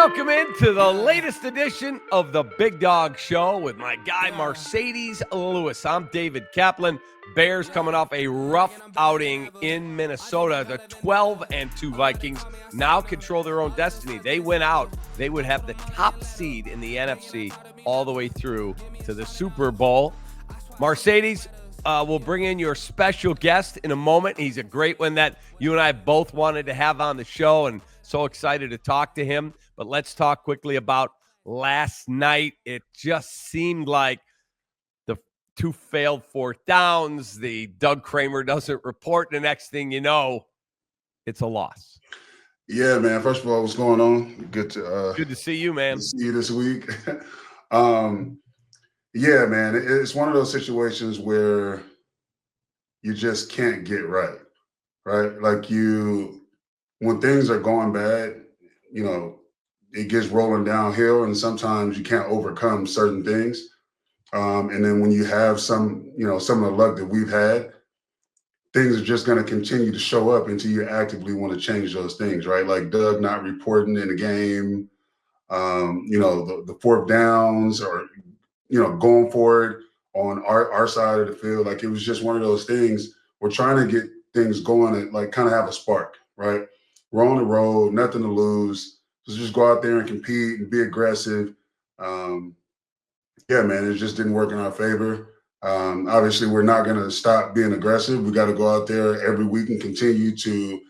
Welcome into the latest edition of the Big Dog Show with my guy Marcedes Lewis. I'm David Kaplan. Bears coming off a rough outing in Minnesota. The 12-2 Vikings now control their own destiny. They win out. They would have the top seed in the NFC all the way through to the Super Bowl. Marcedes, we'll bring in your special guest in a moment. He's a great one that you and I both wanted to have on the show, and so excited to talk to him. But let's talk quickly about last night. It just seemed like the two failed fourth downs. The Doug Kramer doesn't report. The next thing you know, it's a loss. Yeah, man. First of all, what's going on? Good to see you, man. To see you this week. Yeah, man. It's one of those situations where you just can't get right? Like when things are going bad, it gets rolling downhill, and sometimes you can't overcome certain things. And then when you have some of the luck that we've had, things are just going to continue to show up until you actively want to change those things, right? Like Doug not reporting in the game, the fourth downs, or going for it on our side of the field. Like, it was just one of those things. We're trying to get things going and like kind of have a spark, right? We're on the road, nothing to lose. So just go out there and compete and be aggressive. Yeah, man, it just didn't work in our favor. Obviously, we're not going to stop being aggressive. We got to go out there every week and continue to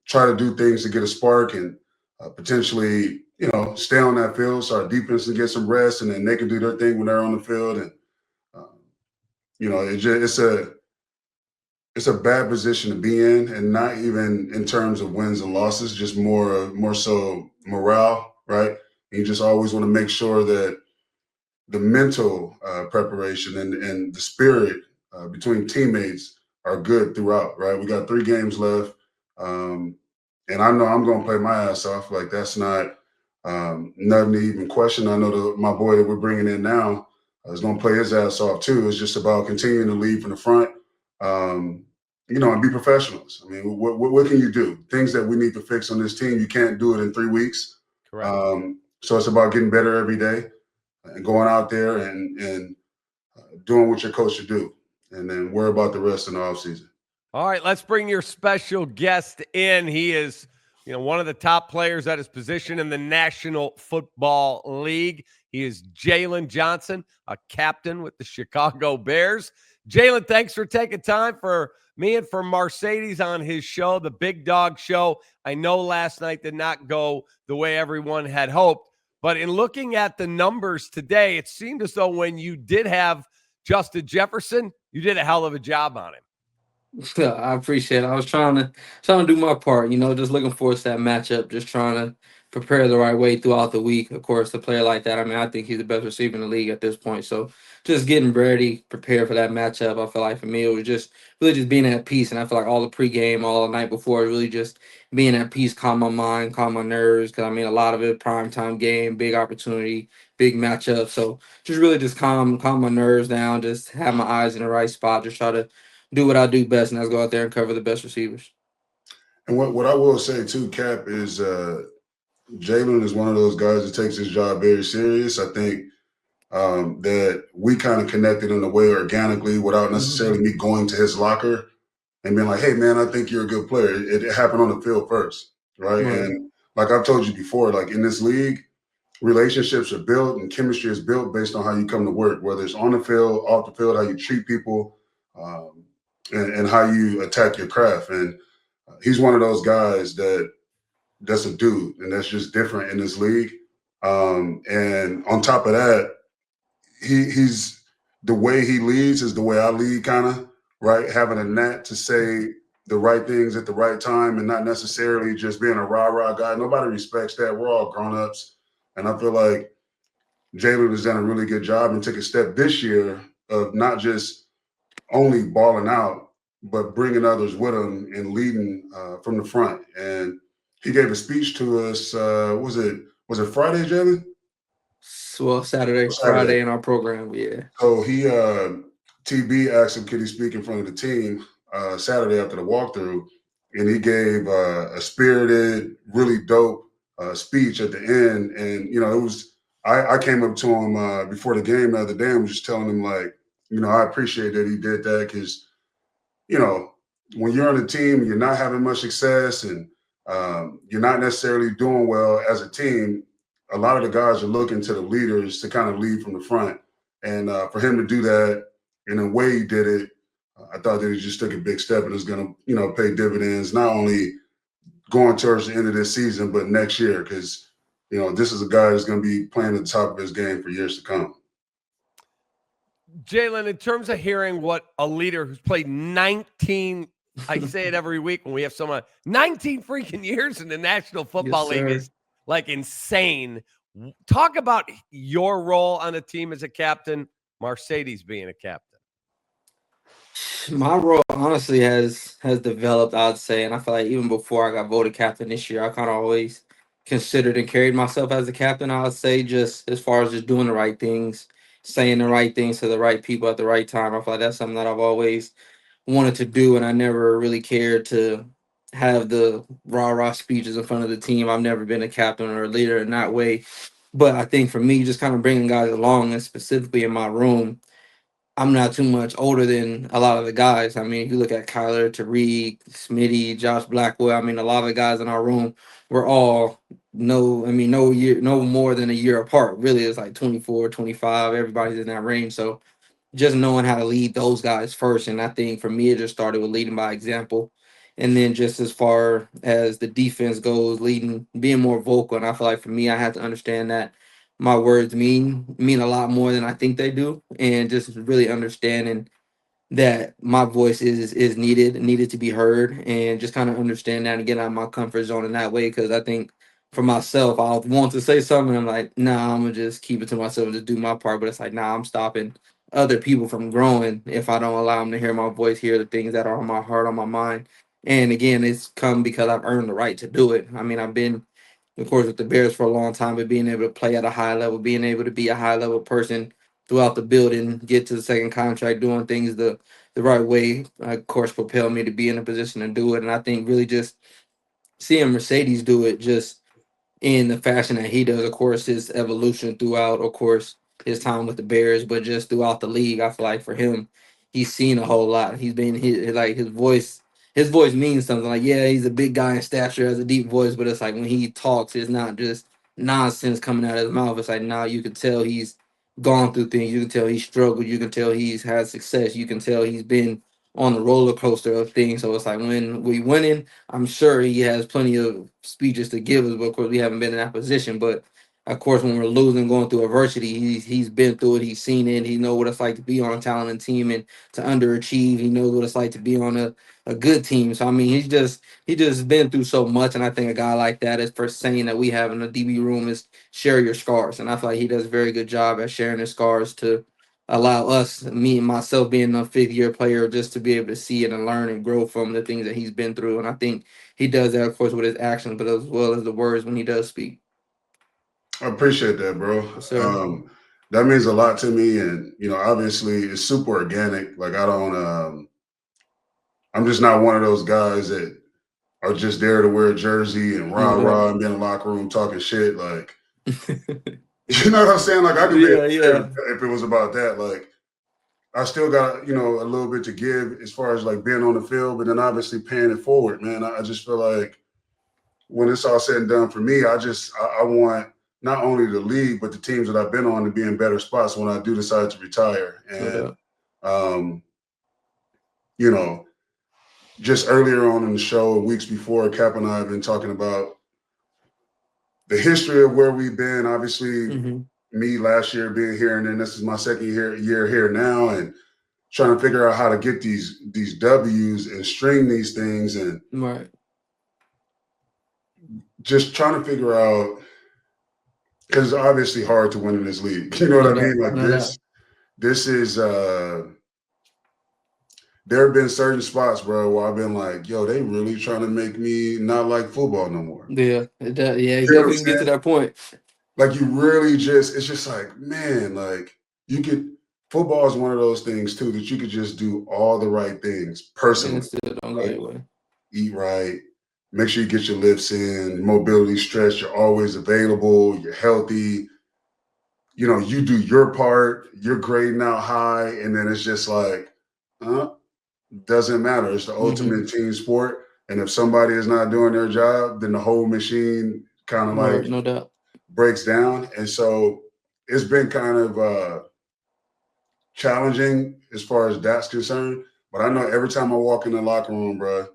try to do things to get a spark and potentially, stay on that field so our defense can get some rest, and then they can do their thing when they're on the field. And it's a bad position to be in, and not even in terms of wins and losses, just more so morale, right? You just always want to make sure that the mental preparation and the spirit between teammates are good throughout, right? We got 3 games left, and I know I'm going to play my ass off. Like, that's not nothing to even question. I know my boy that we're bringing in now is going to play his ass off too. It's just about continuing to lead from the front, and be professionals. I mean, what can you do? Things that we need to fix on this team, you can't do it in 3 weeks. Correct. So it's about getting better every day and going out there and doing what your coach should do, and then worry about the rest in the offseason. All right, let's bring your special guest in. He is, one of the top players at his position in the National Football League. He is Jaylon Johnson, a captain with the Chicago Bears. Jaylon, thanks for taking time for me and for Marcedes on his show, the Big Dog Show. I know last night did not go the way everyone had hoped, but in looking at the numbers today, it seemed as though when you did have Justin Jefferson, you did a hell of a job on him. I appreciate it. I was trying to do my part, just looking forward to that matchup, just trying to prepare the right way throughout the week. Of course, a player like that, I think he's the best receiver in the league at this point. So just getting ready, prepared for that matchup. I feel like for me, it was just really just being at peace. And I feel like all the pregame, all the night before, really just being at peace, calm my mind, calm my nerves. Because, a lot of it, primetime game, big opportunity, big matchup. So just really just calm my nerves down, just have my eyes in the right spot, just try to do what I do best, and that's go out there and cover the best receivers. And what I will say too, Cap, is Jaylon is one of those guys that takes his job very serious. I think that we kind of connected in a way organically without necessarily me going to his locker and being like, hey, man, I think you're a good player. It happened on the field first, right? And like I've told you before, like in this league, relationships are built and chemistry is built based on how you come to work, whether it's on the field, off the field, how you treat people, and how you attack your craft. And he's one of those guys that's a dude, and that's just different in this league. And on top of that, he's the way he leads is the way I lead, kind of, right? Having a knack to say the right things at the right time and not necessarily just being a rah-rah guy. Nobody respects that. We're all grown-ups. And I feel like Jaylon has done a really good job and took a step this year of not just only balling out, but bringing others with him and leading from the front. And he gave a speech to us. Was it Friday, Jaylon? Well, Saturday, Friday in our program, yeah. So he, TB asked him, could he speak in front of the team Saturday after the walkthrough, and he gave a spirited, really dope speech at the end, and it was I came up to him before the game the other day and was just telling him, like, I appreciate that he did that, because when you're on a team and you're not having much success, and you're not necessarily doing well as a team, a lot of the guys are looking to the leaders to kind of lead from the front. And for him to do that in the way he did it, I thought that he just took a big step, and is going to, pay dividends, not only going towards the end of this season, but next year, because, this is a guy that's going to be playing at the top of his game for years to come. Jaylon, in terms of hearing what a leader who's played 19, I say it every week when we have someone, 19 freaking years in the National Football League is like insane. Talk about your role on a team as a captain, Marcedes being a captain. My role honestly has developed, I'd say, and I feel like even before I got voted captain this year, I kind of always considered and carried myself as a captain. I would say, just as far as just doing the right things, saying the right things to the right people at the right time. I feel like that's something that I've always wanted to do, and I never really cared to have the rah-rah speeches in front of the team. I've never been a captain or a leader in that way. But I think for me, just kind of bringing guys along, and specifically in my room, I'm not too much older than a lot of the guys. I mean, if you look at Kyler, Tariq, Smitty, Josh Blackwell, I mean, a lot of the guys in our room were all no more than a year apart. Really, it's like 24, 25. Everybody's in that range. So just knowing how to lead those guys first. And I think for me, it just started with leading by example. And then just as far as the defense goes, leading, being more vocal. And I feel like for me, I had to understand that my words mean a lot more than I think they do. And just really understanding that my voice is needed to be heard, and just kind of understand that and get out of my comfort zone in that way. Because I think for myself, I'll want to say something, I'm like, nah, I'm gonna just keep it to myself and just do my part. But it's like, nah, I'm stopping other people from growing if I don't allow them to hear my voice, hear the things that are on my heart, on my mind. And again, it's come because I've earned the right to do it. I mean, I've been, of course, with the Bears for a long time, but being able to play at a high level, being able to be a high level person throughout the building, get to the second contract, doing things the right way, of course, propelled me to be in a position to do it. And I think really just seeing Marcedes do it just in the fashion that he does, of course, his evolution throughout, of course, his time with the Bears, but just throughout the league, I feel like for him, he's seen a whole lot. He's been his voice means something. Like, yeah, he's a big guy in stature, has a deep voice, but it's like when he talks, it's not just nonsense coming out of his mouth. It's like now you can tell he's gone through things. You can tell he's struggled. You can tell he's had success. You can tell he's been on the roller coaster of things. So it's like when we winning, I'm sure he has plenty of speeches to give us, but of course we haven't been in that position. But of course, when we're losing, going through adversity, he's been through it. He's seen it. He knows what it's like to be on a talented team and to underachieve. He knows what it's like to be on a good team. So I mean, he just been through so much. And I think a guy like that is first saying that we have in the DB room is share your scars. And I feel like he does a very good job at sharing his scars to allow us, me and myself being a fifth year player, just to be able to see it and learn and grow from the things that he's been through. And I think he does that, of course, with his actions, but as well as the words when he does speak. I appreciate that, bro. Yes, sir. That means a lot to me, and obviously it's super organic. Like, I don't, I'm just not one of those guys that are just there to wear a jersey and rah rah and be in the locker room talking shit. Like, you know what I'm saying? Like, I could be if it was about that. Like, I still got a little bit to give as far as like being on the field, but then obviously paying it forward, man. I just feel like when it's all said and done for me, I want not only the league, but the teams that I've been on to be in better spots when I do decide to retire. And, just earlier on in the show, weeks before, Kap and I have been talking about the history of where we've been. Obviously, me last year being here, and then this is my second year here now, and trying to figure out how to get these W's and string these things, and just trying to figure out, because it's obviously hard to win in this league. You know what I mean? Like this is there have been certain spots, bro, where I've been like, yo, they really trying to make me not like football no more. Yeah, it does. Yeah, you definitely can get to that point. Like, you really it's just like, man, like football is one of those things too, that you could just do all the right things personally. And still don't go your way. Eat right, make sure you get your lifts in, mobility, stretch. You're always available. You're healthy. You do your part. You're grading out high, and then it's just like, doesn't matter. It's the ultimate team sport, and if somebody is not doing their job, then the whole machine kind of like No doubt. breaks down. And so it's been kind of challenging as far as that's concerned. But I know every time I walk in the locker room, bro,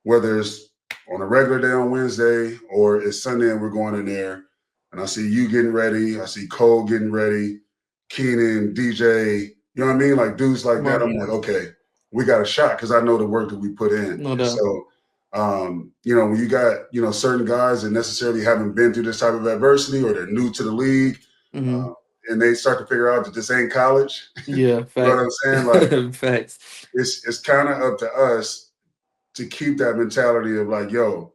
whether it's on a regular day on Wednesday or it's Sunday and we're going in there, and I see you getting ready, I see Cole getting ready, Keenan, DJ, you know what I mean? Like dudes like that, I'm like, okay, we got a shot because I know the work that we put in. No doubt. So, when you got, certain guys that necessarily haven't been through this type of adversity or they're new to the league, and they start to figure out that this ain't college. Yeah, You know what I'm saying? Like, facts. It's kind of up to us to keep that mentality of like, yo,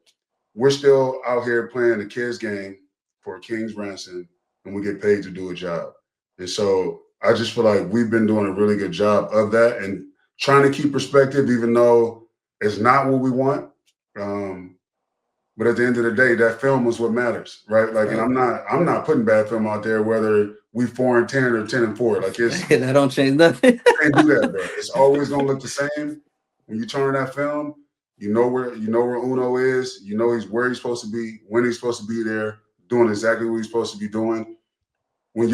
we're still out here playing the kids game for a king's ransom, and we get paid to do a job. And so I just feel like we've been doing a really good job of that and trying to keep perspective, even though it's not what we want. But at the end of the day, that film is what matters, right? Like, and I'm not putting bad film out there, whether we 4-10 or 10-4. Like, it's that don't change nothing. can't do that, bro. It's always gonna look the same. When you turn that film, you know where Uno is. You know where he's supposed to be, when he's supposed to be there, doing exactly what he's supposed to be doing. When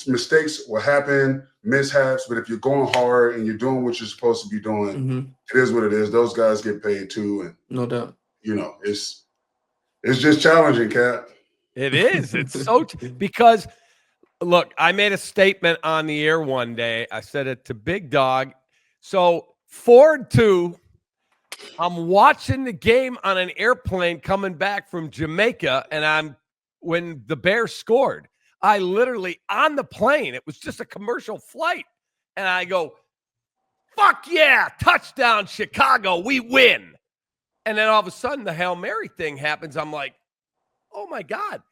mistakes will happen, mishaps, but if you're going hard and you're doing what you're supposed to be doing, it is what it is. Those guys get paid too, and no doubt. It's just challenging, Cap. It is. It's so because look, I made a statement on the air one day. I said it to Big Dog. So 4-2. I'm watching the game on an airplane coming back from Jamaica, and when the Bears scored, I literally on the plane, it was just a commercial flight, and I go, "Fuck yeah, touchdown Chicago, we win." And then all of a sudden the Hail Mary thing happens. I'm like, "Oh my God.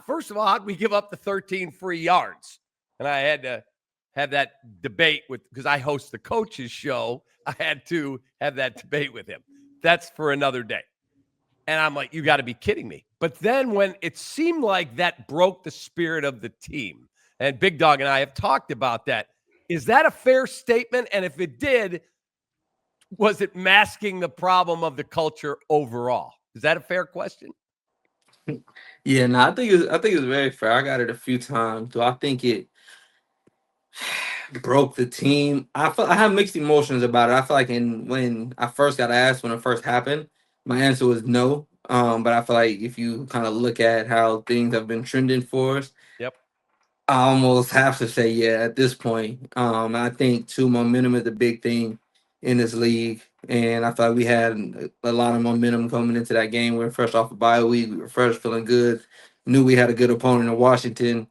First of all, how'd we give up the 13 free yards?" And I had to have that debate because I host the coach's show. I had to have that debate with him. That's for another day. And I'm like, you got to be kidding me. But then when it seemed like that broke the spirit of the team, and Big Dog and I have talked about that, is that a fair statement? And if it did, was it masking the problem of the culture overall? Is that a fair question? Yeah, no, I think it's very fair. I got it a few times. Do I think it broke the team? I have mixed emotions about it. I feel like when I first got asked when it first happened, my answer was no. But I feel like if you kind of look at how things have been trending for us, yep, I almost have to say yeah at this point. I think too, momentum is a big thing in this league, and I thought we had a lot of momentum coming into that game. We were fresh off a bye week. We were fresh, feeling good. Knew we had a good opponent in Washington.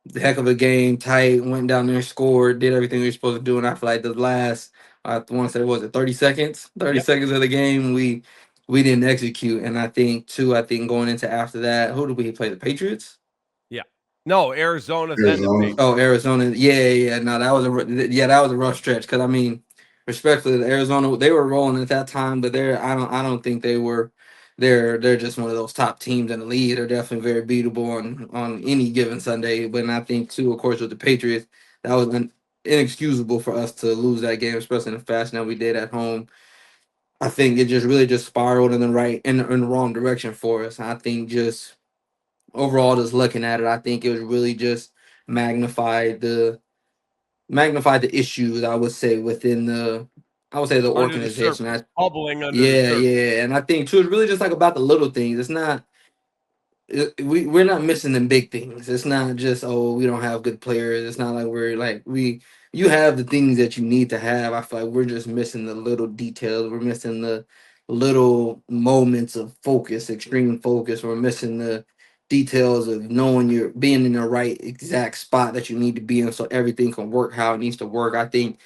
The heck of a game, tight. Went down there, scored, did everything we were supposed to do. And I feel like the last, I want to say, was it 30 seconds? 30 seconds of the game, we didn't execute. And I think going into after that, who did we play? The Patriots? Yeah. No, Arizona. Then the Patriots. Oh, Arizona. Yeah. No, that was a rough stretch. Because I mean, respectfully, Arizona, they were rolling at that time, but I don't think they were. They're just one of those top teams in the league. They're definitely very beatable on any given Sunday. But I think too, of course, with the Patriots, that was inexcusable for us to lose that game, especially in the fashion that we did at home. I think it just really just spiraled in the wrong direction for us. I think just overall, just looking at it, I think it was really just magnified the issues, I would say, within the organization. Bubbling under the surface. Yeah. And I think too, it's really just like about the little things. It's not we're not missing the big things. It's not just, oh, we don't have good players. It's not like we're like you have the things that you need to have. I feel like we're just missing the little details. We're missing the little moments of focus, extreme focus. We're missing the details of knowing you're being in the right exact spot that you need to be in so everything can work how it needs to work. I think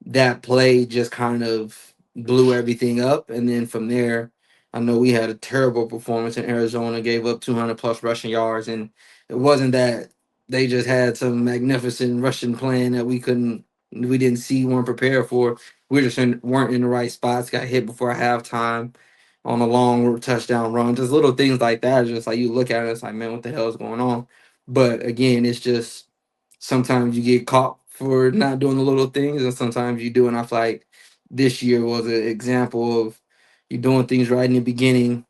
that play just kind of blew everything up. And then from there, I know we had a terrible performance in Arizona, gave up 200 plus rushing yards. And it wasn't that they just had some magnificent rushing plan that we didn't see, weren't prepared for. We just weren't in the right spots, got hit before halftime. on a long touchdown run. Just little things like that. It's just like you look at it, it's like, man, what the hell is going on? But again, it's just sometimes you get caught for not doing the little things, and sometimes you do. And I feel like this year was an example of you doing things right in the beginning,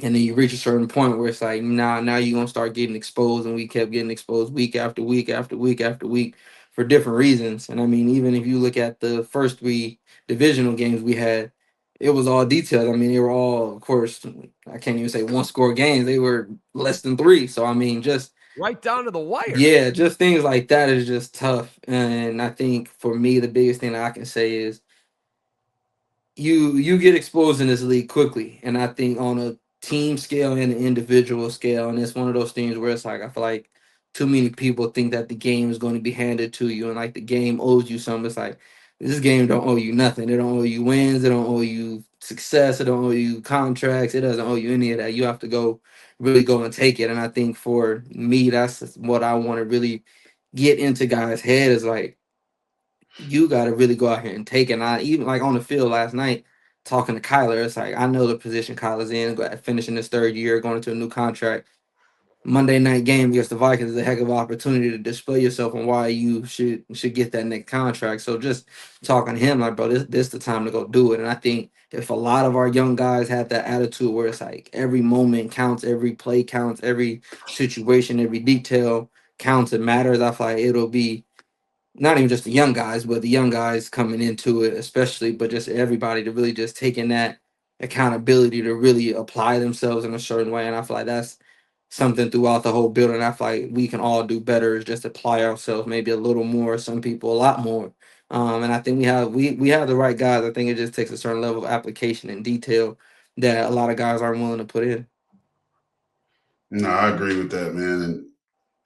and then you reach a certain point where it's like, nah, now you're gonna start getting exposed, and we kept getting exposed week after week after week after week for different reasons. And I mean, even if you look at the first three divisional games we had, it was all detailed. I mean, they were all, of course, I can't even say one score games. They were less than three. So I mean, just Right down to the wire. yeah, just things like that is just tough. And I think for me, the biggest thing that I can say is you get exposed in this league quickly, and I think on a team scale and an individual scale, and it's one of those things where it's like I feel like too many people think that the game is going to be handed to you, and like the game owes you something. It's like this game don't owe you nothing. It don't owe you wins. It don't owe you success. It don't owe you contracts. It doesn't owe you any of that. You have to really go and take it. And I think for me, that's what I want to really get into guys' head is like you got to really go out here and take it. And I even like on the field last night talking to Kyler, it's like I know the position Kyler's in, finishing his third year, going into a new contract. Monday night game against the Vikings is a heck of an opportunity to display yourself and why you should get that next contract. So just talking to him, like, bro, this the time to go do it. And I think if a lot of our young guys had that attitude where it's like every moment counts, every play counts, every situation, every detail counts and matters, I feel like it'll be not even just the young guys, but the young guys coming into it, especially, but just everybody to really just taking that accountability to really apply themselves in a certain way. And I feel like that's something throughout the whole building. I feel like we can all do better is just apply ourselves maybe a little more, some people a lot more. And I think we have the right guys. I think it just takes a certain level of application and detail that a lot of guys aren't willing to put in. No, I agree with that, man. And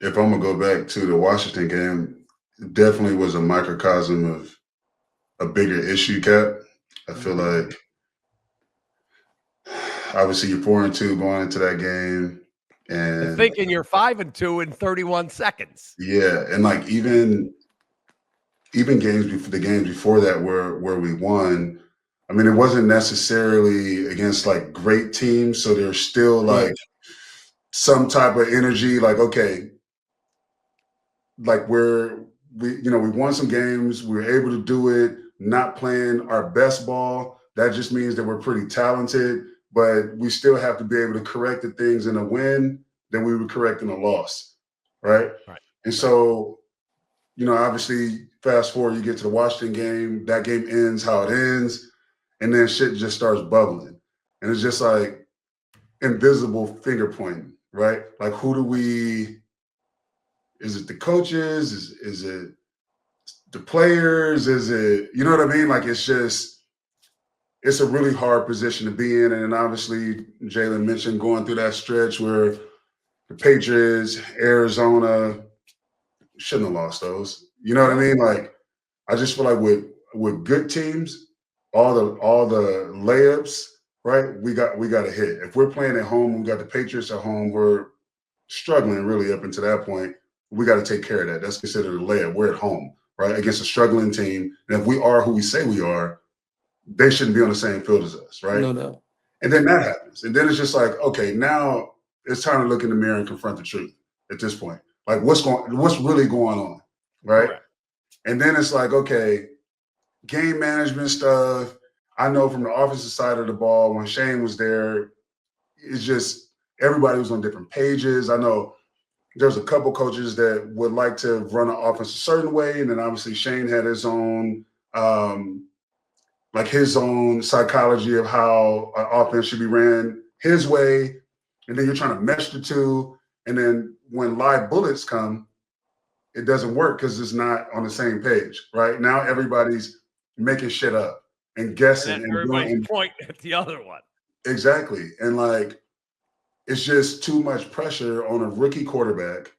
if I'm gonna go back to the Washington game, it definitely was a microcosm of a bigger issue, Cap. I feel like obviously you're 4-2 going into that game. And And thinking you're 5-2 in 31 seconds. yeah, and like even games before the games before that where we won, I mean, it wasn't necessarily against like great teams, so there's still like Right. some type of energy, like, okay, like we won some games, we were able to do it, not playing our best ball. That just means that we're pretty talented, but we still have to be able to correct the things in a win that we would correct in a loss. Right. Right. And so, obviously, fast forward, you get to the Washington game, that game ends how it ends, and then shit just starts bubbling. And it's just like invisible finger pointing, right? Like, is it the coaches? Is it the players? Is it, you know what I mean? Like, it's a really hard position to be in. And then obviously, Jalen mentioned going through that stretch where the Patriots, Arizona shouldn't have lost those. You know what I mean? Like, I just feel like with good teams, all the layups, right? We got a hit. If we're playing at home, we got the Patriots at home, we're struggling really up until that point. We got to take care of that. That's considered a layup. We're at home, right? Against a struggling team. And if we are who we say we are, they shouldn't be on the same field as us, right? No doubt. And then that happens. And then it's just like, okay, now it's time to look in the mirror and confront the truth at this point. Like what's really going on, right? Correct. And then it's like, okay, game management stuff. I know from the offensive side of the ball, when Shane was there, it's just everybody was on different pages. I know there's a couple coaches that would like to run an offense a certain way, and then obviously Shane had his own his own psychology of how an offense should be ran his way. And then you're trying to mesh the two. And then when live bullets come, it doesn't work because it's not on the same page, right? Now everybody's making shit up and guessing And and everybody's doing pointing at the other one. exactly. And like it's just too much pressure on a rookie quarterback,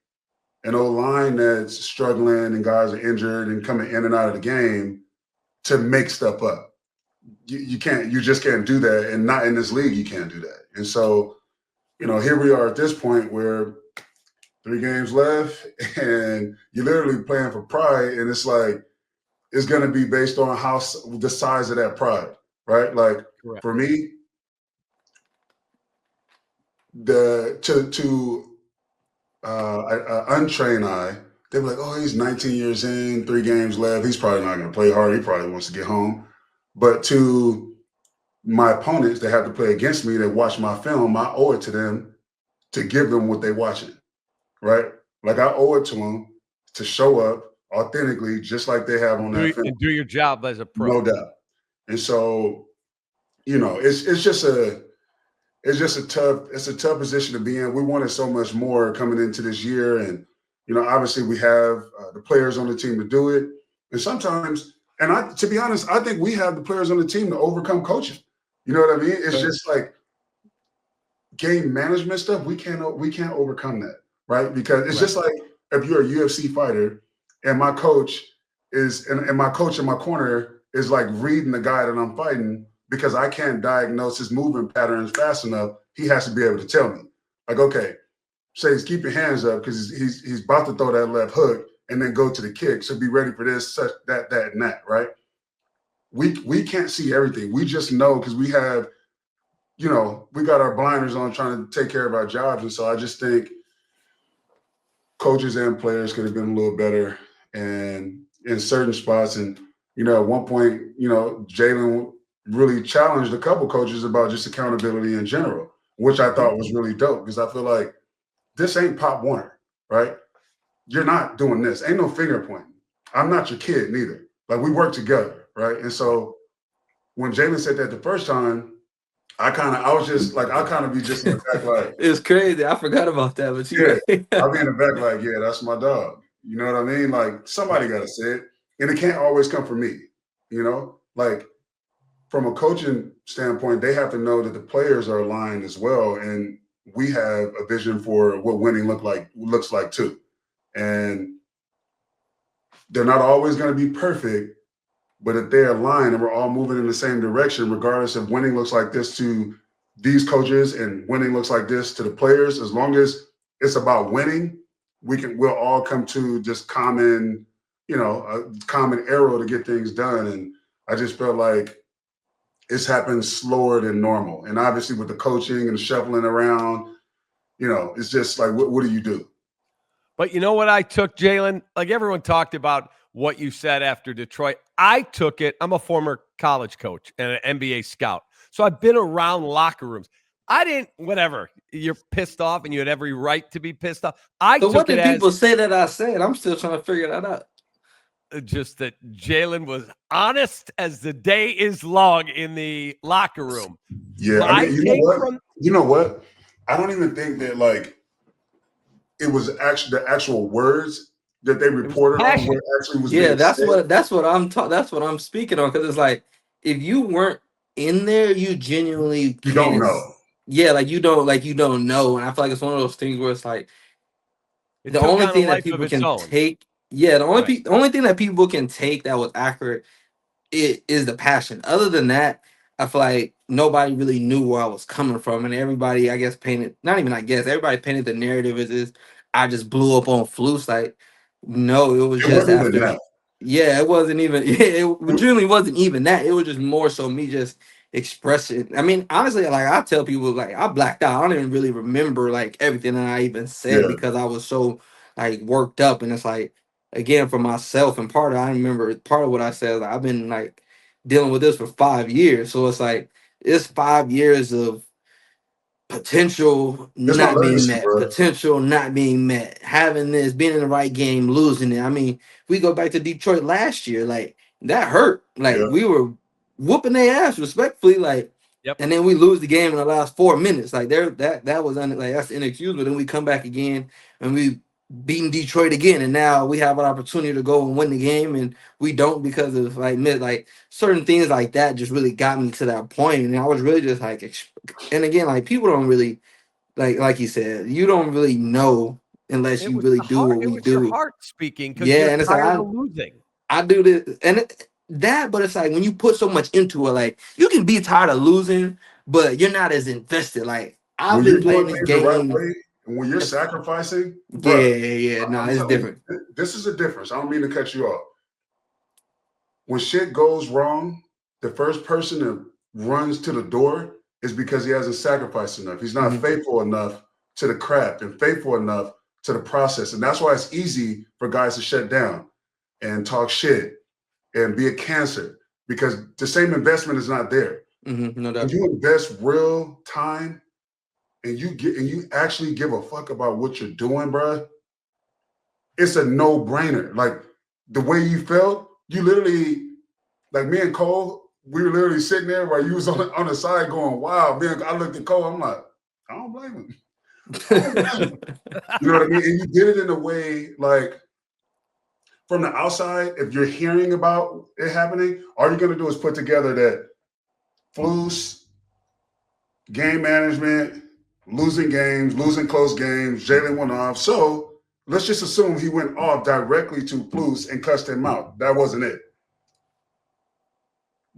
an O-line that's struggling and guys are injured and coming in and out of the game to make stuff up. You just can't do that. And not in this league, you can't do that. And so, here we are at this point where 3 games left and you're literally playing for pride. And it's like, it's going to be based on the size of that pride, right? Like Correct. for me, untrained eye, they'd be like, oh, he's 19 years in, 3 games left. He's probably not going to play hard. He probably wants to get home. But to my opponents that have to play against me that watch my film, I owe it to them to give them what they're watching, right? Like I owe it to them to show up authentically, just like they have on that film. And do your job as a pro. No doubt. And so, it's just a tough position to be in. We wanted so much more coming into this year. And, obviously we have the players on the team to do it. And sometimes, to be honest, I think we have the players on the team to overcome coaching. You know what I mean? It's just like game management stuff. We can't overcome that, right? Because it's just like if you're a UFC fighter and my coach and my coach in my corner is like reading the guy that I'm fighting because I can't diagnose his movement patterns fast enough. He has to be able to tell me, like, okay, Shays, keep your hands up because he's about to throw that left hook and then go to the kick. So be ready for this, such that, and that, right? We can't see everything. We just know because we have, we got our blinders on trying to take care of our jobs. And so I just think coaches and players could have been a little better and in certain spots. And, at one point, Jaylon really challenged a couple coaches about just accountability in general, which I thought was really dope because I feel like this ain't Pop Warner, right? You're not doing this. Ain't no finger pointing. I'm not your kid neither. Like we work together, right? And so when Jaylon said that the first time, I was just like, I'll kind of be just in the back like. It's crazy. I forgot about that, but I'll be in the back like, yeah, that's my dog. You know what I mean? Like somebody got to say it. And it can't always come from me, Like from a coaching standpoint, they have to know that the players are aligned as well. And we have a vision for what winning looks like too. And they're not always going to be perfect, but if they're aligned and we're all moving in the same direction, regardless if winning looks like this to these coaches and winning looks like this to the players, as long as it's about winning, we'll all come to just common, a common arrow to get things done. And I just felt like it's happened slower than normal. And obviously with the coaching and the shuffling around, it's just like, what do you do? But you know what I took, Jaylon? Like everyone talked about what you said after Detroit. I took it. I'm a former college coach and an NBA scout. So I've been around locker rooms. I didn't, whatever. You're pissed off and you had every right to be pissed off. So what did people say that I said? I'm still trying to figure that out. Just that Jaylon was honest as the day is long in the locker room. Yeah, I mean, you know what? I don't even think that like it was actually the actual words that they reported on where actually was. Yeah, that's what I'm speaking on, because it's like if you weren't in there, you genuinely don't know. Yeah, like you don't know, and I feel like it's one of those things where it's like the only thing that people can take. Yeah, the only thing that people can take that was accurate is the passion. Other than that, I feel like nobody really knew where I was coming from, and everybody, I guess, everybody painted the narrative as I just blew up on Flus. Like, no, it was just after. Yeah, it wasn't even. Yeah, it generally wasn't even that. It was just more so me just expressing. I mean, honestly, like I tell people, like I blacked out. I don't even really remember like everything that I even said because I was so like worked up, and it's like. Again, for myself, and I remember part of what I said, like, I've been like dealing with this for 5 years. So it's like it's 5 years of potential not being met, having this, being in the right game, losing it. I mean, we go back to Detroit last year, like that hurt. Like we were whooping their ass respectfully, like and then we lose the game in the last 4 minutes. Like that was that's inexcusable. Then we come back again and we beating Detroit again, and now we have an opportunity to go and win the game, and we don't because of like certain things like that just really got me to that point. And I was really just like, and again, like people don't really like you said, you don't really know unless you really do what we do. Your heart speaking, because and it's like losing. I do this and but it's like when you put so much into it, like you can be tired of losing, but you're not as invested. Like I've been playing this game. The right way, and when you're sacrificing, no, it's different. This is a difference. I don't mean to cut you off. When shit goes wrong, the first person that runs to the door is because he hasn't sacrificed enough. He's not faithful enough to the craft and faithful enough to the process. And that's why it's easy for guys to shut down and talk shit and be a cancer, because the same investment is not there. No doubt. When you invest real time and you actually give a fuck about what you're doing, bro, it's a no-brainer. Like the way you felt, you literally, like me and Cole, we were literally sitting there while you was on the side going, wow, man. I looked at Cole, I'm like, I don't blame him. I don't blame him. You know what I mean? And you did it in a way, like, from the outside, if you're hearing about it happening, all you're going to do is put together that Flus, game management, losing games, losing close games, Jalen went off. So let's just assume he went off directly to Flus and cussed him out. That wasn't it.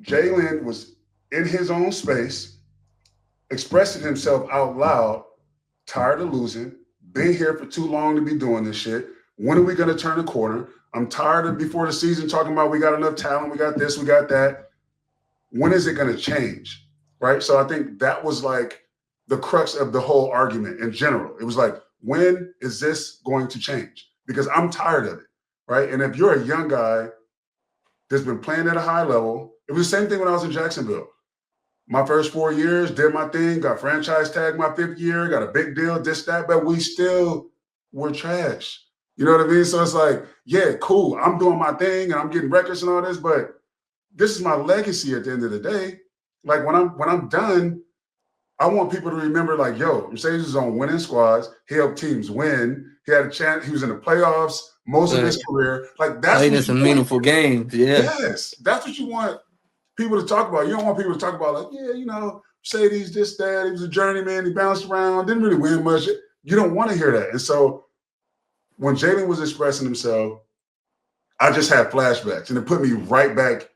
Jalen was in his own space, expressing himself out loud, tired of losing, been here for too long to be doing this shit. When are we going to turn the corner? I'm tired of before the season talking about we got enough talent, we got this, we got that. When is it going to change, right? So I think that was like the crux of the whole argument in general. It was like, when is this going to change? Because I'm tired of it, right? And if you're a young guy that's been playing at a high level, it was the same thing when I was in Jacksonville. My first 4 years, did my thing, got franchise tag my 5th year, got a big deal, this, that, but we still were trash. You know what I mean? So it's like, yeah, cool. I'm doing my thing and I'm getting records and all this, but this is my legacy at the end of the day. Like when I'm done, I want people to remember, like, yo, Marcedes was on winning squads. He helped teams win. He had a chance. He was in the playoffs most of his career. Like that's playing in some meaningful games. Yeah. Yes, that's what you want people to talk about. You don't want people to talk about, like, yeah, you know, Marcedes, this, that. He was a journeyman. He bounced around. Didn't really win much. You don't want to hear that. And so when Jalen was expressing himself, I just had flashbacks, and it put me right back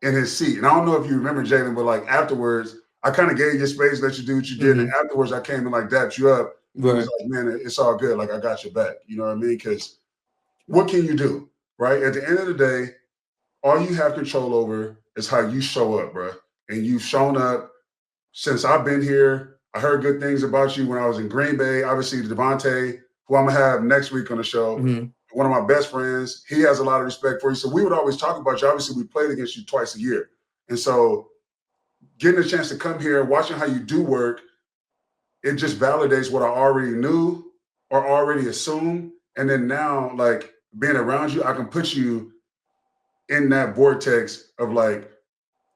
in his seat. And I don't know if you remember, Jalen, but like afterwards, I kind of gave you space, let you do what you did. And afterwards, I came and like dapped you up. Right. It was like, man, it's all good. Like, I got your back. You know what I mean? Because what can you do, right? At the end of the day, all you have control over is how you show up, bro. And you've shown up since I've been here. I heard good things about you when I was in Green Bay. Obviously, Devontae, who I'm going to have next week on the show, one of my best friends, he has a lot of respect for you. So we would always talk about you. Obviously, we played against you twice a year. And so getting a chance to come here, watching how you do work, it just validates what I already knew or already assumed. And then now, like, being around you, I can put you in that vortex of like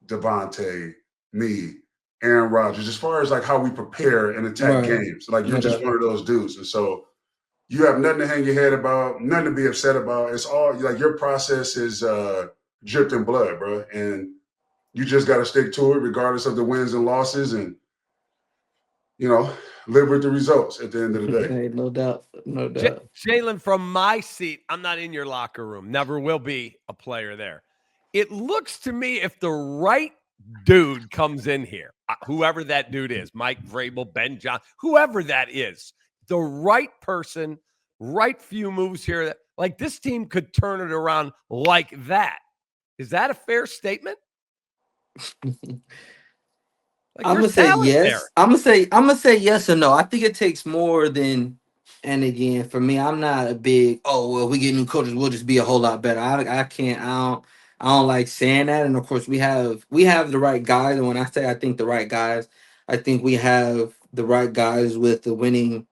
Devontae, me, Aaron Rodgers, as far as like how we prepare and attack games. Like, you're just one of those dudes. And so you have nothing to hang your head about, nothing to be upset about. It's all like your process is dripped in blood, bro. And you just got to stick to it regardless of the wins and losses, and, you know, live with the results at the end of the day. Hey, no doubt. No doubt. Jalen, from my seat, I'm not in your locker room. Never will be a player there. It looks to me, if the right dude comes in here, whoever that dude is, Mike Vrabel, Ben John, whoever that is, the right person, right few moves here, like this team could turn it around like that. Is that a fair statement? Like, I'm gonna say yes. I'm gonna say yes or no. I think it takes more than. And again, for me, I'm not a big, oh, well, we get new coaches, we'll just be a whole lot better. I can't. I don't like saying that. And of course, we have the right guys. And when I say I think the right guys, I think we have the right guys with the winning,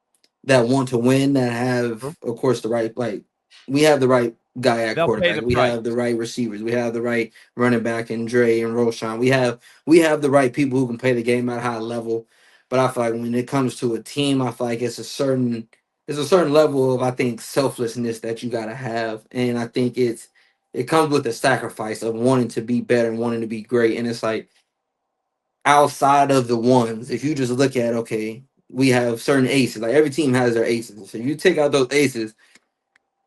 that want to win, that have, of course, the right, like, we have the right guy at quarterback. We have the right receivers. We have the right running back and Dre and Roshan. We have the right people who can play the game at a high level. But I feel like when it comes to a team, I feel like it's a certain level of, I think, selflessness that you gotta have. And I think it comes with the sacrifice of wanting to be better and wanting to be great. And it's like, outside of the ones, if you just look at, okay, we have certain aces. Like, every team has their aces. So you take out those aces,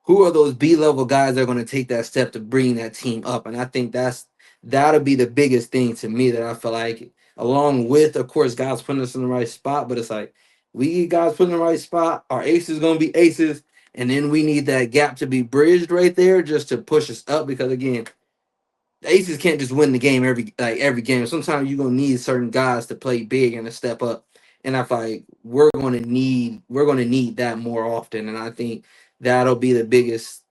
who are those B-level guys that are going to take that step to bring that team up? And I think that'll be the biggest thing to me, that I feel like, along with, of course, guys putting us in the right spot. But it's like, we get guys put in the right spot, our aces going to be aces, and then we need that gap to be bridged right there just to push us up. Because, again, the Aces can't just win the game every game. Sometimes you're gonna need certain guys to play big and to step up. And I feel like we're gonna need that more often. And I think that'll be the biggest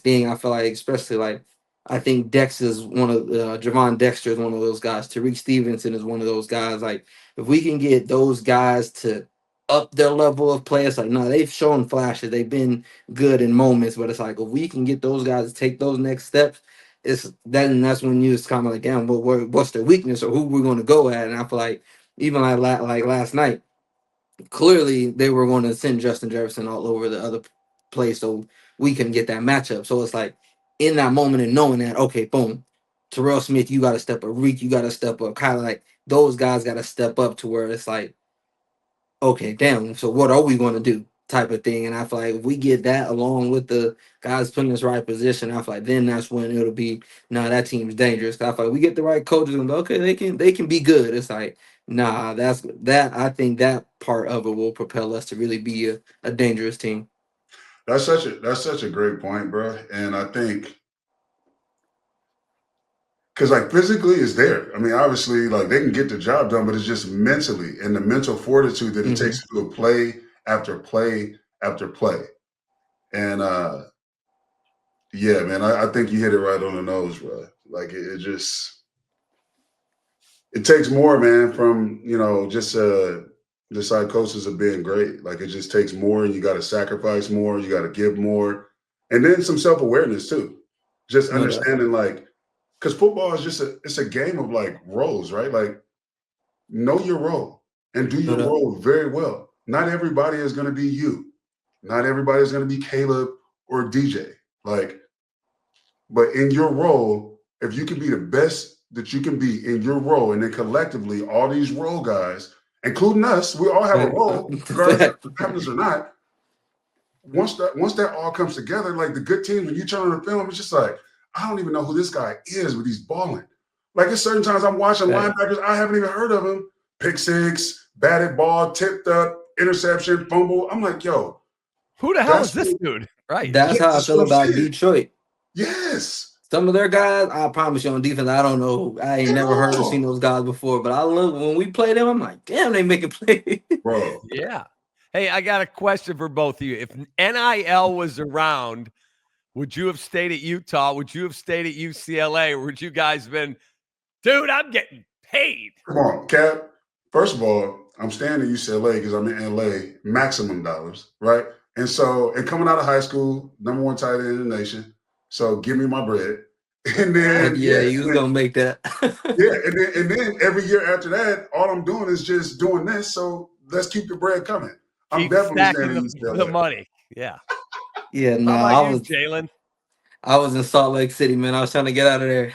thing. I feel like, especially like I think Dex is one of Javon Dexter is one of those guys. Tariq Stevenson is one of those guys. Like if we can get those guys to up their level of play, it's like no, they've shown flashes. They've been good in moments, but it's like if we can get those guys to take those next steps, it's then that's when you just kind of like, damn, what's their weakness or who we're going to go at? And I feel like even like last night, clearly they were going to send Justin Jefferson all over the other place so we can get that matchup. So it's like in that moment and knowing that, okay, boom, Terrell Smith, you got to step up. Reek, you got to step up. Kind of like those guys got to step up to where it's like, okay, damn, so what are we going to do type of thing? And I feel like if we get that along with the guys putting us right position, I feel like then that's when it'll be, nah, that team's dangerous. I feel like we get the right coaches and okay, they can be good. It's like, nah, I think that part of it will propel us to really be a dangerous team. That's such a great point, bro. And I think because like physically it's there. I mean, obviously, like they can get the job done, but it's just mentally and the mental fortitude that it Mhm. takes to do a play after play after play. And yeah, man, I think you hit it right on the nose, bro. Like it just it takes more, man, from just the psychosis of being great. Like it just takes more, and you got to sacrifice more, you got to give more, and then some self awareness too. Just No doubt. understanding, like, because football is just it's a game of like roles, right? Like know your role and do No your doubt. role very well. Not everybody is going to be you. Not everybody is going to be Caleb or DJ. Like, but in your role, if you can be the best that you can be in your role, and then collectively, all these role guys, including us, we all have a Fact. role, regardless if it happens or not. Once that all comes together, like the good teams, when you turn on the film, it's just like, I don't even know who this guy is, but he's balling. Like at certain times I'm watching Fact. linebackers, I haven't even heard of him. Pick six, batted ball, tipped up, interception, fumble. I'm like, yo, Who the hell is that's this what, dude? Right. That's yeah, how I that's feel what I'm about saying. Detroit. Yes. Some of their guys, I promise you, on defense, I don't know. I ain't At never heard or seen all. those guys before. But I look when we play them, I'm like, damn, they making play. Bro. Yeah. Hey, I got a question for both of you. If NIL was around, would you have stayed at Utah? Would you have stayed at UCLA? Or would you guys been, dude, I'm getting paid? Come on, Cap. First of all, I'm staying at UCLA because I'm in LA, maximum dollars, right? And coming out of high school, number one tight end in the nation. So give me my bread. And Heck then yeah, yeah, you was gonna make that. yeah, and then every year after that, all I'm doing is just doing this. So let's keep the bread coming. I'm Keep definitely staying stacking at the UCLA. money. Yeah. Yeah, no, How about you, Jalen? I was in Salt Lake City, man. I was trying to get out of there.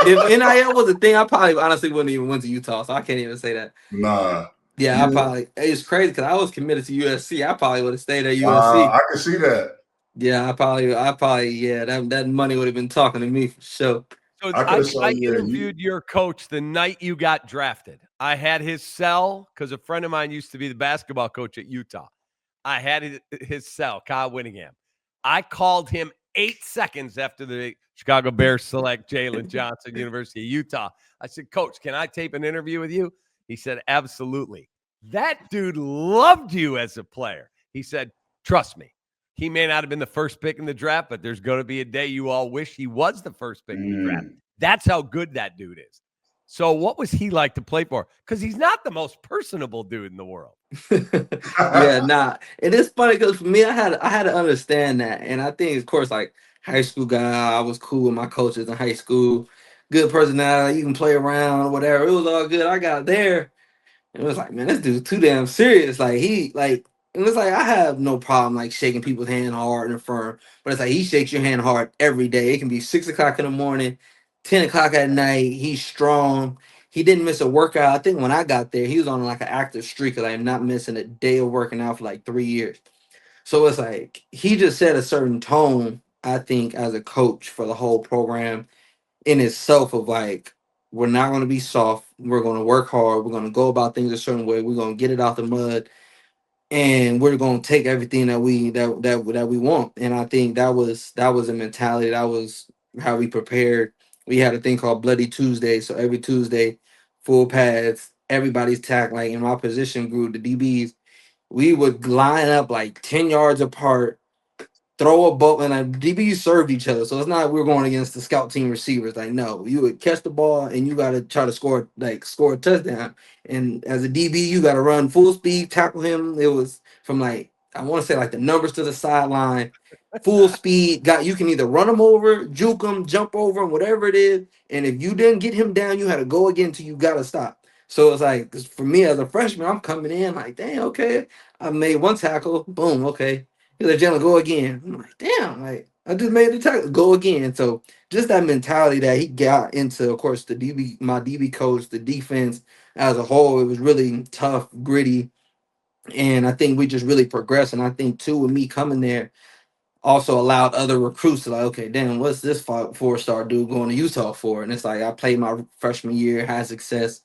If NIL was a thing, I probably honestly wouldn't even went to Utah, so I can't even say that. Nah, Yeah, I you. probably it's crazy because I was committed to USC. I probably would have stayed at USC. I can see that. Yeah, I probably, yeah, that money would have been talking to me for sure. So I could I, have saw I you. Yeah, you. interviewed your coach the night you got drafted. I had his cell because a friend of mine used to be the basketball coach at Utah. I had his cell, Kyle Winningham. I called him 8 seconds after the Chicago Bears select Jaylon Johnson, University of Utah. I said, Coach, can I tape an interview with you? He said, absolutely. That dude loved you as a player. He said, trust me. He may not have been the first pick in the draft, but there's going to be a day you all wish he was the first pick in the draft. That's how good that dude is. So what was he like to play for? Because he's not the most personable dude in the world. Yeah, nah. It is funny because for me, I had to understand that, and I think, of course, like high school guy, I was cool with my coaches in high school, good personality, you can play around, whatever. It was all good. I got there, and it was like, man, this dude's too damn serious. Like and it's like I have no problem like shaking people's hand hard and firm, but it's like he shakes your hand hard every day. It can be 6 o'clock in the morning, 10 o'clock at night. He's strong. He didn't miss a workout. I think when I got there, he was on like an active streak of like not missing a day of working out for like 3 years. So it's like he just set a certain tone, I think, as a coach for the whole program in itself of like we're not going to be soft. We're going to work hard. We're going to go about things a certain way. We're going to get it out the mud, and we're going to take everything that we want. And I think that was a mentality. That was how we prepared we had a thing called Bloody Tuesday. So every Tuesday, full pads, everybody's tackling. Like in my position group, the DBs, we would line up like 10 yards apart, throw a ball, and like DBs served each other. So it's not like we're going against the scout team receivers. Like, no, you would catch the ball and you got to try to score a touchdown. And as a DB, you got to run full speed, tackle him. It was from like, I want to say like the numbers to the sideline, full speed. You can either run him over, juke him, jump over him, whatever it is. And if you didn't get him down, you had to go again until you got to stop. So it's like, for me as a freshman, I'm coming in like, dang, okay, I made one tackle, boom, okay. He's like, Jalen, go again. I'm like, damn, like I just made the tackle, go again. So just that mentality that he got into, of course, my DB coach, the defense as a whole, it was really tough, gritty, and I think we just really progressed. And I think too, with me coming there, also allowed other recruits to like, okay, damn, what's this 4-star dude going to Utah for? And it's like I played my freshman year, had success,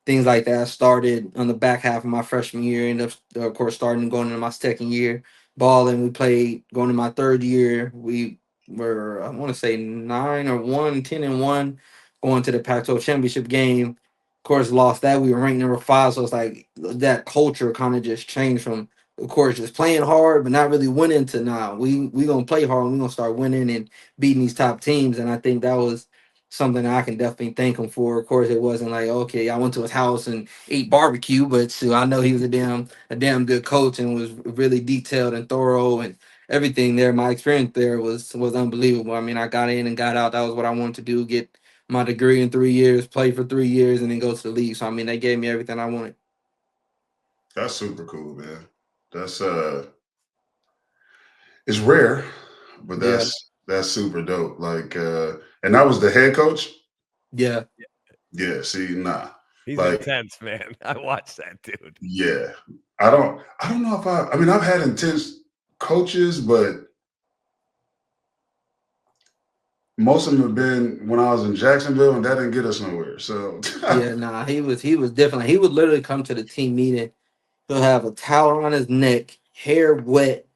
things like that. Started on the back half of my freshman year, ended up, of course, starting going into my second year, balling. We played going into my third year. We were, I want to say 9-1, 10-1, going to the Pac-12 championship game. Of course, lost that. We were ranked number 5, so it's like that culture kind of just changed from, of course, just playing hard but not really winning to now. We gonna play hard and we gonna start winning and beating these top teams. And I think that was something that I can definitely thank him for. Of course, it wasn't like, okay, I went to his house and ate barbecue, but so I know he was a damn good coach and was really detailed and thorough and everything there. My experience there was unbelievable. I mean, I got in and got out. That was what I wanted to do, get my degree in 3 years, play for 3 years, and then go to the league. So I mean, they gave me everything I wanted. That's super cool, man. That's it's rare, but Yeah, that's super dope. Like and that was the head coach? yeah. Yeah, see, nah. He's Like, intense, man. I watched that dude. yeah. I don't know if I mean I've had intense coaches, but most of them have been when I was in Jacksonville and that didn't get us nowhere. So Yeah, nah, he was different. He would literally come to the team meeting. He'll have a towel on his neck, hair wet,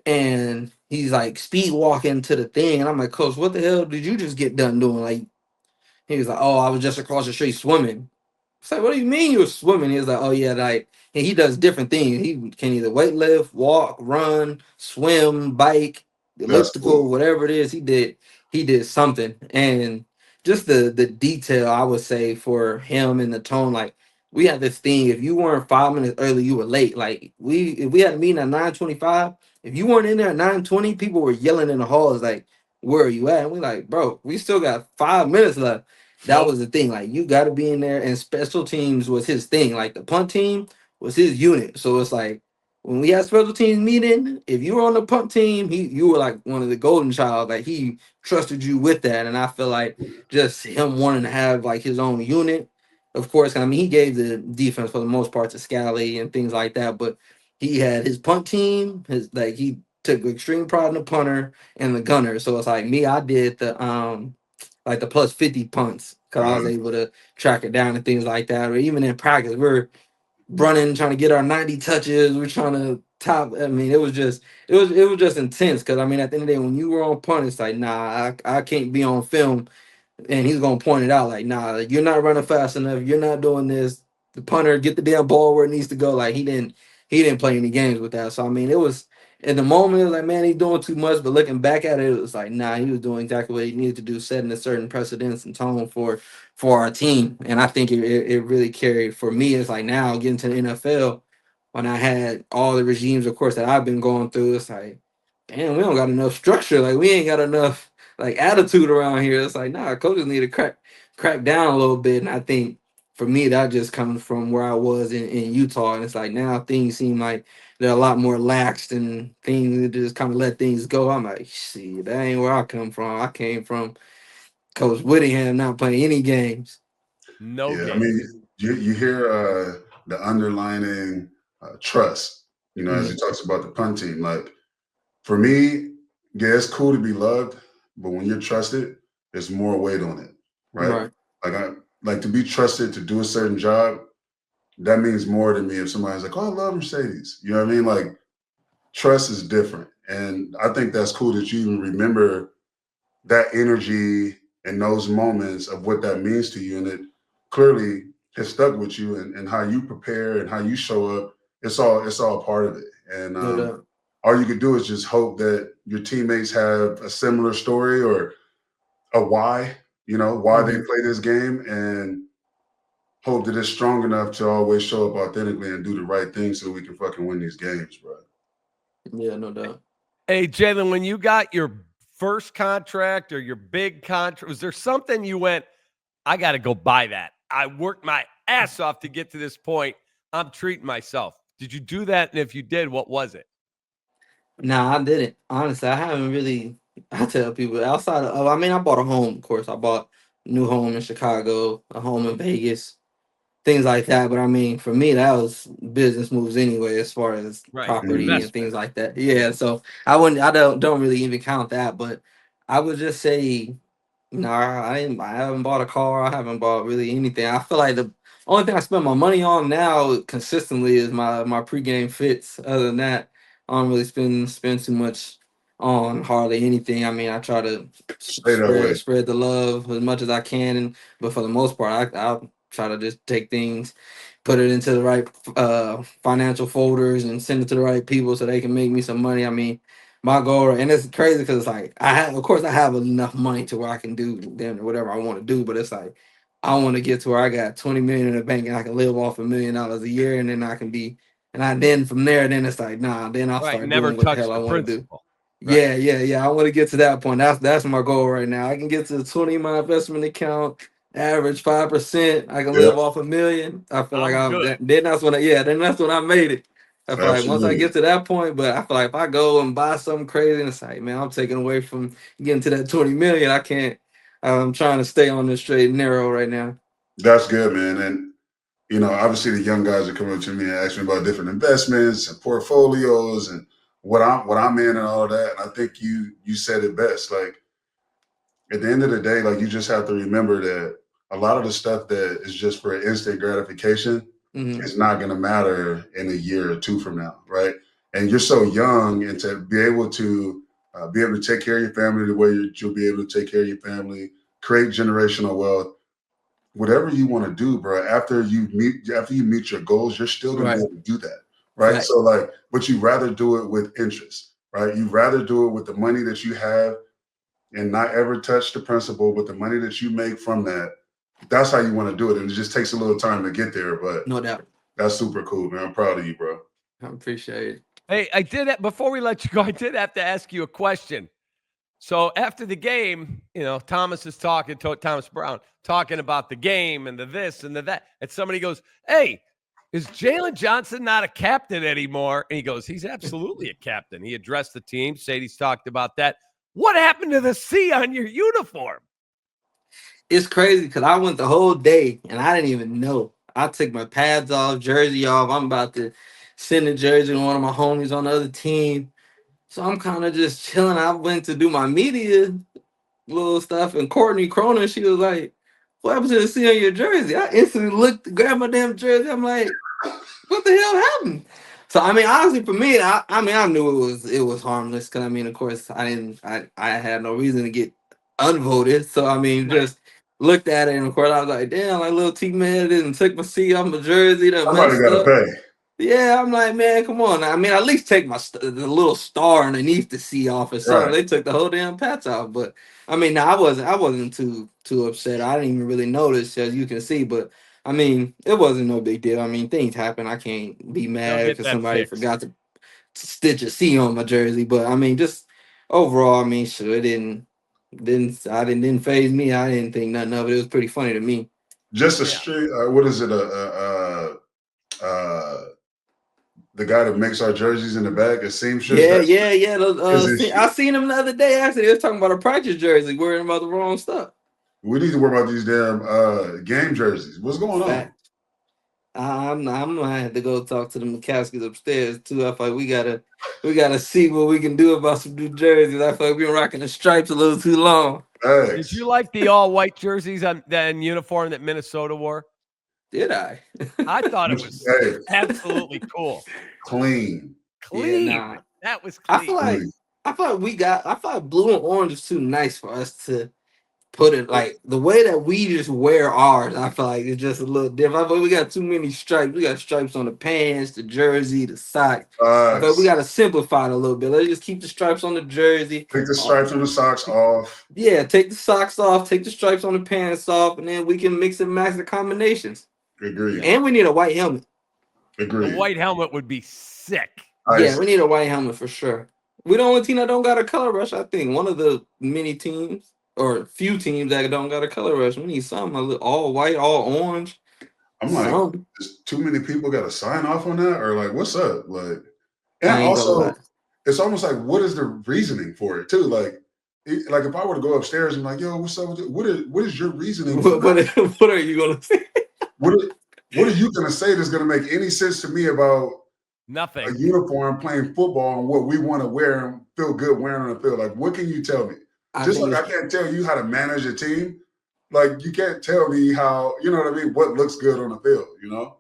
and he's like speed walking to the thing. And I'm like, Coach, what the hell did you just get done doing? Like, he was like, oh, I was just across the street swimming. It's like, what do you mean you were swimming? He was like, oh yeah, like, and he does different things. He can either weight lift, walk, run, swim, bike, that's elliptical, cool. whatever it is. He did something, and just the detail I would say for him and the tone. Like we had this thing: if you weren't 5 minutes early, you were late. Like if we had a meeting at 9:25, if you weren't in there at 9:20, people were yelling in the halls like, "Where are you at?" And we like, bro, we still got 5 minutes left. That Nope. was the thing. Like you got to be in there, and special teams was his thing. Like the punt team was his unit. So it's like when we had special teams meeting, if you were on the punt team, you were like one of the golden child. Like he trusted you with that, and I feel like just him wanting to have like his own unit. Of course, I mean he gave the defense for the most part to Scally and things like that, but he had his punt team. He took extreme pride in the punter and the gunner. So it's like me, I did the like the plus 50 punts because I was Uh-huh. able to track it down and things like that. Or even in practice, we're running, trying to get our 90 touches. We're trying to top. I mean, it was just intense because I mean, at the end of the day, when you were on punt, it's like, nah, I can't be on film and he's gonna point it out like, nah, like, you're not running fast enough. You're not doing this. The punter get the damn ball where it needs to go. Like he didn't play any games with that. So I mean, it was in the moment it was like, man, he's doing too much. But looking back at it, it was like, nah, he was doing exactly what he needed to do, setting a certain precedence and tone for our team. And I think it really carried for me. It's like now getting to the NFL when I had all the regimes, of course, that I've been going through. It's like, damn, we don't got enough structure. Like we ain't got enough like attitude around here. It's like, nah, coaches need to crack down a little bit. And I think for me, that just comes from where I was in Utah. And it's like now things seem like they're a lot more laxed and things that just kind of let things go. I'm like, see, that ain't where I come from. I came from Coach Whittingham not playing any games. No Yeah, I games. mean, you hear the underlining trust, as he Mhm. talks about the punt team. Like for me, yeah, it's cool to be loved, but when you're trusted, there's more weight on it, right? Right. Like like to be trusted to do a certain job, that means more to me if somebody's like, "Oh, I love Mercedes." You know what I mean? Like trust is different, and I think that's cool that you even remember that energy in those moments of what that means to you. And it clearly has stuck with you and how you prepare and how you show up. It's all part of it. And No doubt. all you can do is just hope that your teammates have a similar story or a why, why they play this game, and hope that it's strong enough to always show up authentically and do the right thing so we can fucking win these games, bro. Yeah, no doubt. Hey, Jaylon, when you got your first contract or your big contract, was there something you went, I got to go buy that? I worked my ass off to get to this point. I'm treating myself. Did you do that? And if you did, what was it? Nah, I didn't. Honestly, I haven't really. I tell people outside of. I mean, I bought a home. Of course, I bought a new home in Chicago, a home in Vegas, things like that. But I mean, for me, that was business moves anyway, as far as Right. property and Investment. things like that. Yeah, so I wouldn't. I don't really even count that. But I would just say, no, I haven't bought a car. I haven't bought really anything. I feel like the only thing I spend my money on now consistently is my pregame fits. Other than that, I don't really spend too much on hardly anything. I mean, I try to Stay that way. spread the love as much as I can, but for the most part, I try to just take things, put it into the right financial folders, and send it to the right people so they can make me some money. I mean, my goal, and it's crazy because it's like of course, I have enough money to where I can do damn near whatever I want to do, but it's like I want to get to where I got 20 million in the bank and I can live off $1 million a year, and then I can be, and I then from there, then it's like nah, then I'll Right. start Never doing what the touch hell I the want to do. principal. Right. Yeah. I want to get to that point. That's my goal right now. I can get to 20 in my investment account, average 5%. I can Yeah, live off $1 million. I feel like I'm good. then that's when I made it. I feel like once I absolutely. get to that point, but I feel like if I go and buy something crazy and it's like, man, I'm taking away from getting to that 20 million. I can't. I'm trying to stay on the straight and narrow right now. That's good, man. And obviously the young guys are coming up to me and asking me about different investments and portfolios and what I'm in and all of that. And I think you said it best. Like at the end of the day, like you just have to remember that a lot of the stuff that is just for instant gratification Mm-hmm. is not going to matter in a year or two from now, right? And you're so young, and to be able to take care of your family the way you'll be able to take care of your family, create generational wealth, whatever you want to do, bro. After you meet your goals, you're still going to be Right. able to do that, right? Right. So like, but you rather do it with interest, right? You rather do it with the money that you have and not ever touch the principal, but the money that you make from that. That's how you want to do it, and it just takes a little time to get there, but No doubt. that's super cool, man. I'm proud of you, bro. I appreciate it. Hey, I did that before we let you go. I did have to ask you a question. So after the game, Thomas is talking to Thomas Brown, talking about the game and the this and the that. And somebody goes, "Hey, is Jaylon Johnson not a captain anymore?" And he goes, "He's absolutely a captain." He addressed the team. Sadie's talked about that. What happened to the C on your uniform? It's crazy because I went the whole day and I didn't even know. I took my pads off, jersey off. I'm about to send a jersey to one of my homies on the other team. So I'm kind of just chilling. I went to do my media little stuff, and Courtney Cronin, she was like, "What happened to the C on your jersey?" I instantly looked, grabbed my damn jersey. I'm like, "What the hell happened?" So I mean, honestly, for me, I knew it was harmless because I mean, of course, I had no reason to get unvoted. So I mean, just looked at it, and of course, I was like, "Damn, like little T man didn't take my C off my jersey, that Somebody messed got to up." pay. Yeah, I'm like, man, come on. I mean, at least take the little star underneath the C off or something. Right. They took the whole damn patch off, but I mean, no, I wasn't too upset. I didn't even really notice, as you can see. But I mean, it wasn't no big deal. I mean, things happen. I can't be They'll mad get because that somebody fixed. forgot to stitch a C on my jersey. But I mean, just overall, I mean, sure, it didn't phase me. I didn't think nothing of it. It was pretty funny to me. Just a Yeah. street. What is it? The guy that makes our jerseys in the back, a seamstress. Yeah. I Is seen him the other day. Actually, they was talking about a practice jersey, worrying about the wrong stuff. we need to worry about these damn game jerseys. What's going on? Fact. I'm gonna have to go talk to the McCaskies upstairs too. I feel like we gotta see what we can do about some new jerseys. I feel like we've been rocking the stripes a little too long. Did you Thanks. like the all-white jerseys on that uniform that Minnesota wore? Did I? I thought it was Hey, absolutely cool. clean. Yeah, Clean. nah. That was I feel clean. like Clean. I feel like blue and orange is too nice for us to put it like the way that we just wear ours. I feel like it's just a little different. I feel like we got too many stripes. We got stripes on the pants, the jersey, the socks. I feel like we got to simplify it a little bit. Let's just keep the stripes on the jersey. Take the stripes on the socks off. Yeah, take the socks off, take the stripes on the pants off, and then we can mix and match the combinations. Agreed. And we need a white helmet. Agreed. The white helmet would be sick. Yeah, we need a white helmet for sure. We're the only team that don't got a color rush, I think. One of the many teams or few teams that don't got a color rush. We need something all white, all orange. I'm like, there's too many people got to sign off on that, or like, what's up? Like, and also, it's almost like, what is the reasoning for it too? Like if I were to go upstairs and like, yo, what's up with it? What is your reasoning? What are you gonna say? What are you gonna say that's gonna make any sense to me about nothing? A uniform, playing football, and what we want to wear and feel good wearing on the field. Like, what can you tell me? Just like I can't tell you how to manage a team. Like, you can't tell me how, you know what I mean, what looks good on the field, you know?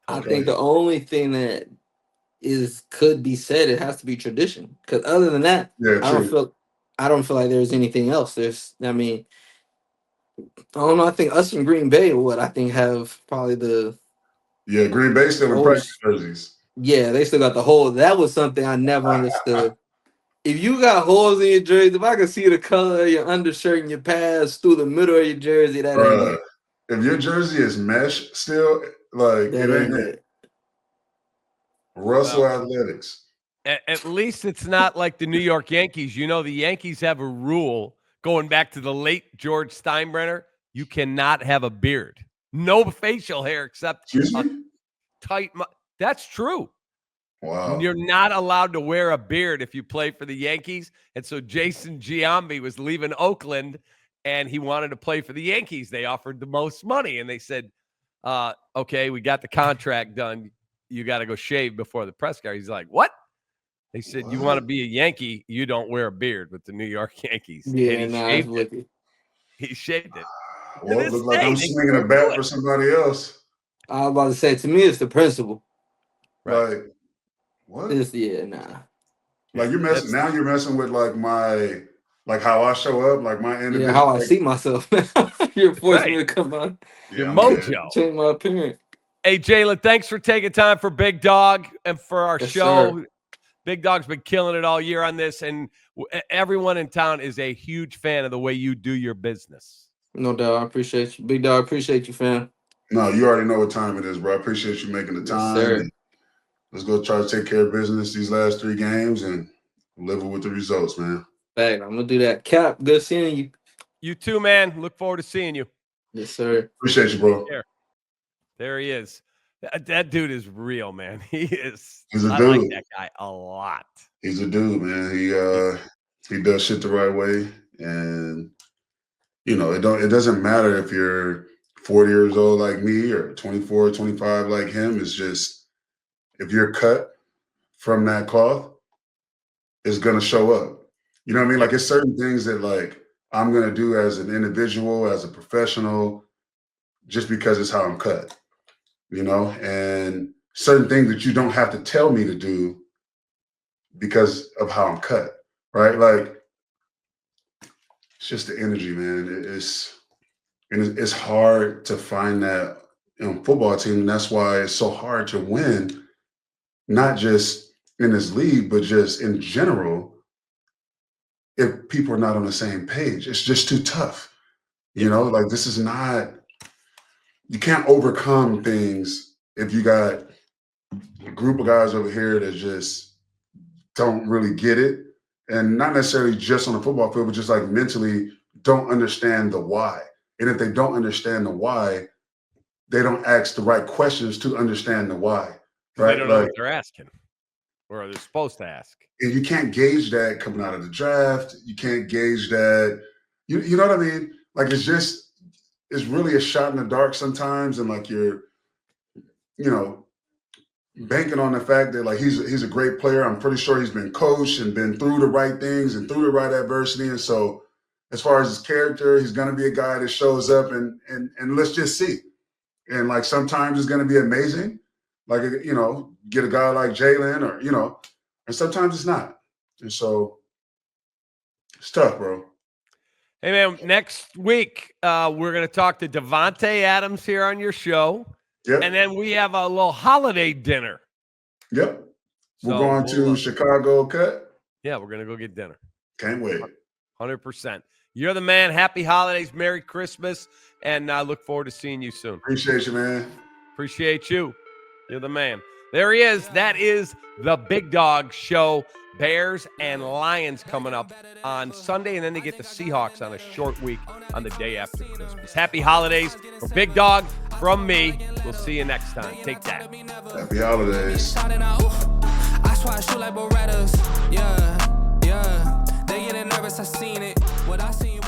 I think the only thing that could be said, it has to be tradition. Because other than that, I don't feel like there's anything else. I don't know. I think us in Green Bay I think have probably Green Bay still in practice jerseys. Yeah, they still got the hole. That was something I never understood. If you got holes in your jersey, if I can see the color of your undershirt and your pads through the middle of your jersey, that ain't it. If your jersey is mesh still, like, it ain't it. Russell Athletics. At least it's not like the New York Yankees. You know, the Yankees have a rule going back to the late George Steinbrenner. You cannot have a beard. No facial hair except tight. That's true. Wow. You're not allowed to wear a beard if you play for the Yankees. And so Jason Giambi was leaving Oakland, and he wanted to play for the Yankees. They offered the most money, and they said, okay, we got the contract done. You got to go shave before the press conference. He's like, what? They said, you want to be a Yankee, you don't wear a beard with the New York Yankees. Yeah, and he shaved it. Well, it looks like I'm swinging a bat for somebody else. I was about to say, to me, it's the principle. Right. Like, what? Like you're messing. Now you're messing with like how I show up, like my individual. Yeah, how I see myself. You're forcing me to come on. Your mojo. Change my appearance. Hey, Jaylon, thanks for taking time for Big Dog and for our show. Sir. Big Dog's been killing it all year on this, and everyone in town is a huge fan of the way you do your business. No doubt. I appreciate you. Big Dog, appreciate you, fam. No, you already know what time it is, bro. I appreciate you making the time. Yes, sir. Let's go try to take care of business these last 3 games and live with the results, man. Hey, I'm going to do that. Cap, good seeing you. You too, man. Look forward to seeing you. Yes, sir. Appreciate you, bro. There he is. That dude is real, man. He is. He's a dude. I like that guy a lot. He's a dude, man. He does shit the right way. And, you know, it doesn't matter if you're 40 years old like me or 24, 25 like him. It's just, if you're cut from that cloth, it's going to show up. You know what I mean? Like, it's certain things that, like, I'm going to do as an individual, as a professional, just because it's how I'm cut, you know? And certain things that you don't have to tell me to do because of how I'm cut, right? Like, it's just the energy, man. It's hard to find that in a football team. And that's why it's so hard to win, not just in this league, but just in general, if people are not on the same page. It's just too tough. You know, like, this is not, you can't overcome things if you got a group of guys over here that just don't really get it. And not necessarily just on the football field, but just like mentally don't understand the why. And if they don't understand the why, they don't ask the right questions to understand the why. Right? They don't know what they're asking or they're supposed to ask. And you can't gauge that coming out of the draft. You can't gauge that. You know what I mean? Like, it's really a shot in the dark sometimes. And like, you're, you know, banking on the fact that, like, he's a great player. I'm pretty sure he's been coached and been through the right things and through the right adversity. And so as far as his character, he's going to be a guy that shows up and let's just see. And like, sometimes it's going to be amazing. Like, you know, get a guy like Jaylon or, you know, and sometimes it's not. And so it's tough, bro. Hey, man, next week, we're going to talk to Devontae Adams here on your show. Yep. And then we have a little holiday dinner. Yep. We're So going to Chicago Cut. Yeah, we're going to go get dinner. Can't wait. 100%. You're the man. Happy holidays. Merry Christmas. And I look forward to seeing you soon. Appreciate you, man. Appreciate you. You're the man. There he is. That is the Big Dog Show. Bears and Lions coming up on Sunday, and then they get the Seahawks on a short week on the day after Christmas. Happy holidays for Big Dog, from me. We'll see you next time. Take that. Happy holidays. I swear I shoot like Berettas. Yeah. They getting nervous, I seen it. What I seen.